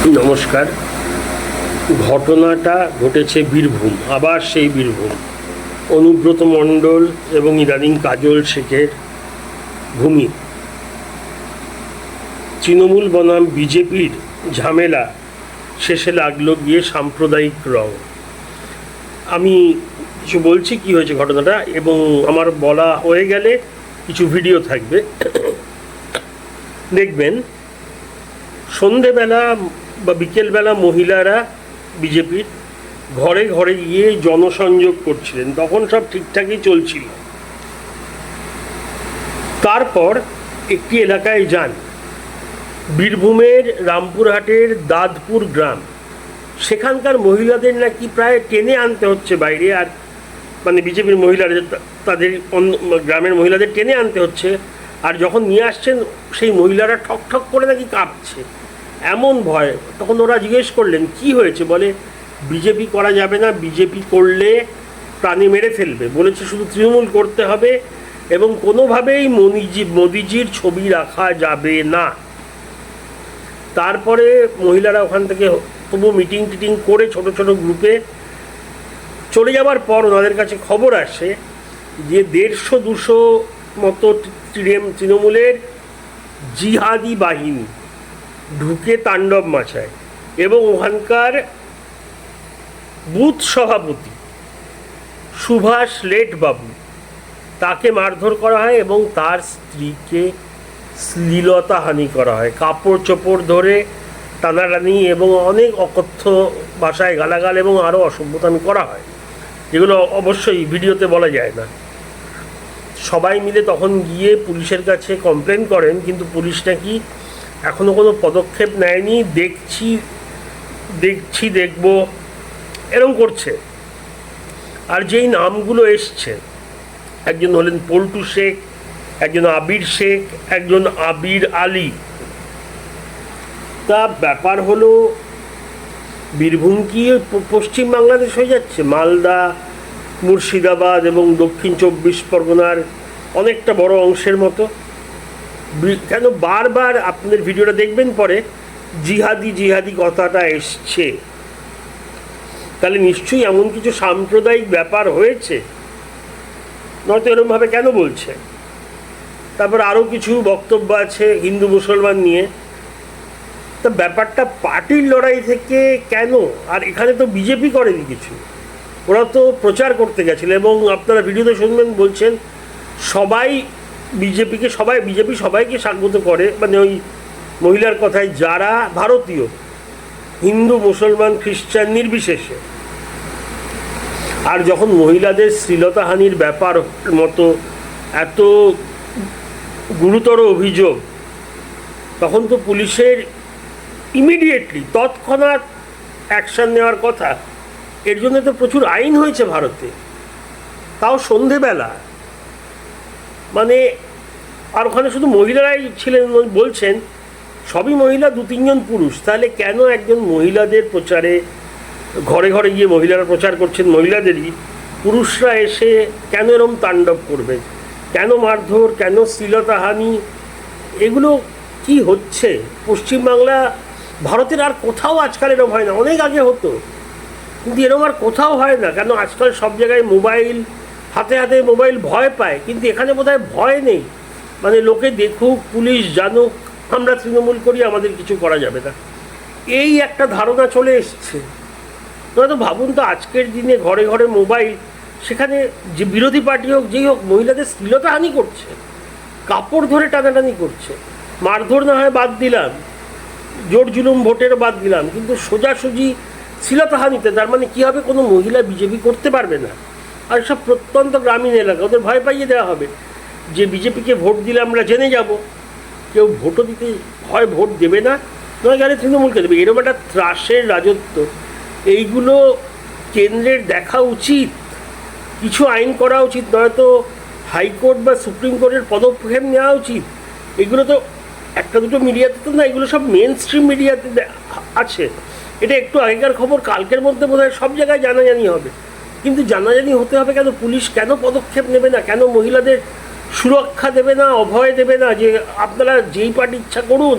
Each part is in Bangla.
নমস্কার। ঘটনাটা ঘটেছে বীরভূম, আবার সেই বীরভূম, অনুব্রত মণ্ডল এবং ইদানিং কাজল শেখের ভূমি। তৃণমূল বনাম বিজেপির ঝামেলা শেষে লাগলো গিয়ে সাম্প্রদায়িক রং। আমি কিছু বলছি কি হয়েছে ঘটনাটা, এবং আমার বলা হয়ে গেলে কিছু ভিডিও থাকবে, দেখবেন। সন্ধেবেলা বা বিকেলবেলা মহিলারা বিজেপির ঘরে ঘরে গিয়ে জনসংযোগ করছিলেন, তখন সব ঠিকঠাকই চলছিল। তারপর একটি এলাকায় যান, বীরভূমের রামপুরহাটের দাদপুর গ্রাম। সেখানকার মহিলাদের নাকি প্রায় টেনে আনতে হচ্ছে বাইরে, আর মানে বিজেপির মহিলারা তাদের গ্রামের মহিলাদের টেনে আনতে হচ্ছে, আর যখন নিয়ে আসছেন সেই মহিলারা ঠক ঠক করে নাকি কাঁপছে, এমন ভয়। তখন ওরা জিজ্ঞেস করলেন কি হয়েছে, বলে বিজেপি করা যাবে না, বিজেপি করলে প্রাণী মেরে ফেলবে, বলেছে শুধু তৃণমূল করতে হবে এবং কোনোভাবেই মোদিজির ছবি রাখা যাবে না। তারপরে মহিলারা ওখান থেকে তবু মিটিং টিটিং করে ছোট ছোট গ্রুপে চলে যাওয়ার পর ওনাদের কাছে খবর আসে যে 150-200 মতো তৃণমূলের জিহাদি বাহিনী ঢুকে তাণ্ডব মাচায় এবং ওখানকার বুথ সভাপতি সুভাষ লেট বাবু তাকে মারধর করা হয় এবং তার স্ত্রীকে শ্লীলতাহানি করা হয়, কাপড় চোপড় ধরে টানাটানি এবং অনেক অকথ্য ভাষায় গালাগাল এবং আরও অসভ্যতামি করা হয়, যেগুলো অবশ্যই ভিডিওতে বলা যায় না। সবাই মিলে তখন গিয়ে পুলিশের কাছে কমপ্লেন করেন, কিন্তু পুলিশ নাকি এখনও কোনো পদক্ষেপ নেয়নি, দেখব এরকম করছে। আর যেই নামগুলো এসছে, একজন হলেন পল্টু শেখ, একজন আবির শেখ, একজন আবির আলী। তা ব্যাপার হলো, বীরভূম কি পশ্চিম বাংলাদেশ হয়ে যাচ্ছে? মালদা, মুর্শিদাবাদ এবং দক্ষিণ 24 পরগনার অনেকটা বড় অংশের মতো। কেন বারবার আপনাদের ভিডিওটা দেখবেন পরে জিহাদি কথাটা এসছে, তাহলে নিশ্চয়ই এমন কিছু সাম্প্রদায়িক ব্যাপার হয়েছে, নয়তো এরকমভাবে কেন বলছে? তারপর আরও কিছু বক্তব্য আছে হিন্দু মুসলমান নিয়ে। তা ব্যাপারটা পার্টির লড়াই থেকে কেন? আর এখানে তো বিজেপি করেনি কিছু, ওরা তো প্রচার করতে গেছিল। এবং আপনারা ভিডিওতে শুনবেন, বলছেন সবাই বিজেপিকে, বিজেপি সবাইকে স্বাগত করে, মানে ওই মহিলার কথায়, যারা ভারতীয়, হিন্দু মুসলমান খ্রিস্টান নির্বিশেষে। আর যখন মহিলাদের শ্লীলতাহানির ব্যাপার মতো এত গুরুতর অভিযোগ, তখন তো পুলিশের ইমিডিয়েটলি তৎক্ষণাৎ অ্যাকশান নেওয়ার কথা। এর জন্য তো প্রচুর আইন হয়েছে ভারতে, তাও সন্ধেবেলা। মানে আর ওখানে শুধু মহিলারাই ছিলেন বলছেন, সবই মহিলা, 2-3 জন পুরুষ। তাহলে কেন একজন মহিলাদের প্রচারে ঘরে ঘরে গিয়ে মহিলারা প্রচার করছেন মহিলাদেরই, পুরুষরা এসে কেন এরম তাণ্ডব করবেন? কেন মারধর, কেন শ্লীলতাহানি? এগুলো কি হচ্ছে পশ্চিমবাংলা? ভারতের আর কোথাও আজকাল এরম হয় না, অনেক আগে হতো, কিন্তু এরম আর কোথাও হয় না। কেন আজকাল সব জায়গায় মোবাইল, হাতে হাতে মোবাইল, ভয় পায়। কিন্তু এখানে বোধহয় ভয় নেই, মানে লোকে দেখুক, পুলিশ জানুক আমরা তৃণমূল করি, আমাদের কিছু করা যাবে না, এই একটা ধারণা চলে এসছে। নয়তো ভাবুন তো, আজকের দিনে ঘরে ঘরে মোবাইল, সেখানে যে বিরোধী পার্টি হোক, যেই হোক, মহিলাদের শ্লীলতাহানি করছে, কাপড় ধরে টানাটানি করছে। মারধর না হয় বাদ দিলাম, জোর জুলুম ভোটের বাদ দিলাম, কিন্তু সোজাসুজি শ্লীলতাহানিতে, তার মানে কী হবে? কোনো মহিলা বিজেপি করতে পারবে না। আর সব প্রত্যন্ত গ্রামীণ এলাকা, ওদের ভয় পাইয়ে দেওয়া হবে যে বিজেপিকে ভোট দিলে আমরা জেনে যাব। কেউ ভোটও দিতে হয়, ভোট দেবে না, নয় গেলে তৃণমূলকে দেবে। এরকম একটা ত্রাসের রাজত্ব, এইগুলো কেন্দ্রের দেখা উচিত, কিছু আইন করা উচিত, নয়তো হাইকোর্ট বা সুপ্রিম কোর্টের পদক্ষেপ নেওয়া উচিত। এগুলো তো একটা দুটো মিডিয়াতে তো না, এগুলো সব মেন স্ট্রিম মিডিয়াতে আছে। এটা একটু আগেকার খবর, কালকের মধ্যে বোধহয় সব জায়গায় জানাজানি হবে। কিন্তু জানাজানি হতে হবে কেন? পুলিশ কেন পদক্ষেপ নেবে না? কেন মহিলাদের সুরক্ষা দেবে না, অভয় দেবে না, যে আপনারা যেই পার্টি ইচ্ছা করুন?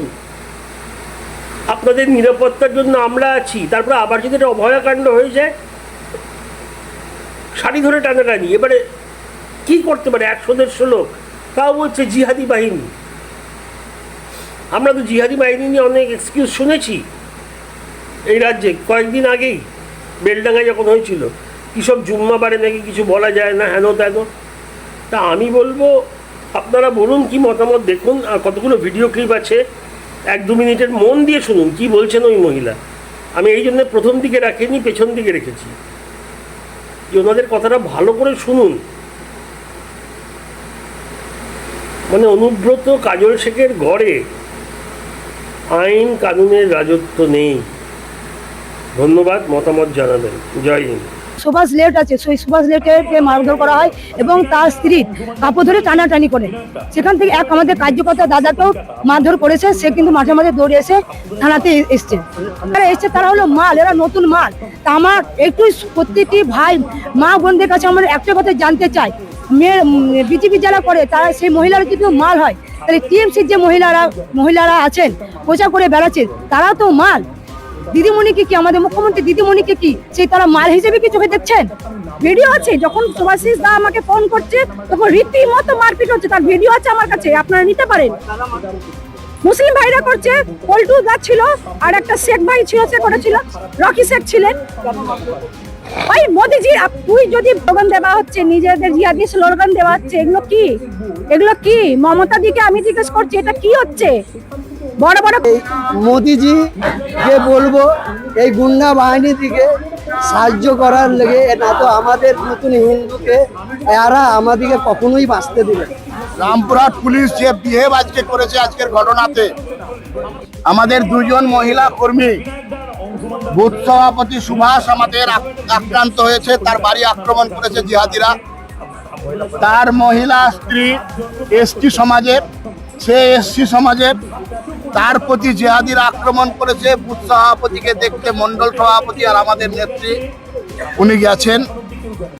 আপনাদের নিরাপত্তার জন্য আমরা আছি, তারপরে আবার যদি একটা অভয়াকাণ্ড হয়ে যায়, শাড়ি ধরে টানাটানি, এবারে কি করতে পারে 100-150 লোক, তাও বলছে জিহাদি বাহিনী। আমরা তো জিহাদি বাহিনী নিয়ে অনেক এক্সকিউজ শুনেছি এই রাজ্যে। কয়েকদিন আগেই বেলডাঙ্গায় যখন হয়েছিল, কী সব জুম্মাবারে নাকি কিছু বলা যায় না, হেন তেন। তা আমি বলবো আপনারা বলুন কি মতামত, দেখুন। আর কতগুলো ভিডিও ক্লিপ আছে, 1-2 মিনিটের মন দিয়ে শুনুন কি বলছেন ওই মহিলা। আমি এই জন্য প্রথম দিকে রাখিনি, পেছন দিকে রেখেছি, যে ওনাদের কথাটা ভালো করে শুনুন। মানে অনুব্রত কাজল শেখের গড়ে আইন কানুনের রাজত্ব নেই। ধন্যবাদ, মতামত জানাবেন। জয় হিন্দ। সুভাষ লেট আছে, সেই সুভাষ লেটকে মারধর করা হয় এবং তার স্ত্রী কাপড় ধরে টানাটানি করে। সেখান থেকে এক আমাদের কার্যকর্তা দাদাকেও মারধর করেছে, সে কিন্তু মাঝে মাঝে দৌড়ে এসে থানাতে এসছে। তারা এসছে, তারা হলো মাল, এরা নতুন মাল। তা আমার একটু প্রত্যেকটি ভাই মা বোনদের কাছে আমার একটা কথা জানতে চাই, মেয়ে বিজেপি যারা করে তারা সেই মহিলারা যদি মাল হয়, তাহলে টিএমসির যে মহিলারা আছেন প্রচার করে বেড়াচ্ছে, তারাও তো মাল। দিদিমণিকে কি, আমাদের মুখ্যমন্ত্রী দিদিমণিকে কি সেই তারা মাল হিসেবে কি চোখে দেখছেন? ভিডিও আছে, যখন সুভাষিস দা আমাকে ফোন করছে তখন রীতিমতো মারপিট হচ্ছে, তার ভিডিও আছে আমার কাছে, আপনারা নিতে পারেন। মুসলিম ভাইরা করছে, পল্টু দা ছিল, আর একটা শেখ ভাই ছিল, সে করেছিল, রকি শেখ ছিলেন। ওই মোদিজি, তুই যদি স্লোগান দেওয়া হচ্ছে, নিজেদের জিয়াদি স্লোগান দেওয়া হচ্ছে, এগুলো কি মমতা দিকে আমি জিজ্ঞেস করছি, এটা কি হচ্ছে? বড় বড় মোদিজি কে বলবো, এই গুন্ডা বাহিনী দিকে সাহায্য করার লেগে, না তো আমাদের নতুন হিন্দুকে এরা আমাদেরকে কখনোই বাঁচতে দিবে। রামপুরহাট পুলিশ যে বিহেভ আজকে করেছে আজকের ঘটনাতে, আমাদের 2জন মহিলা কর্মী, বুথ সভাপতি সুভাষ আমাদের আক্রান্ত হয়েছে, তার বাড়ি আক্রমণ করেছে জিহাদিরা। তার মহিলা স্ত্রী এসটি সমাজের, সে এসসি সমাজের, তার প্রতি জিহাদিরা আক্রমণ করেছে। বুথ সভাপতিকে দেখতে মন্ডল সভাপতি আর আমাদের নেত্রী উনি গেছেন।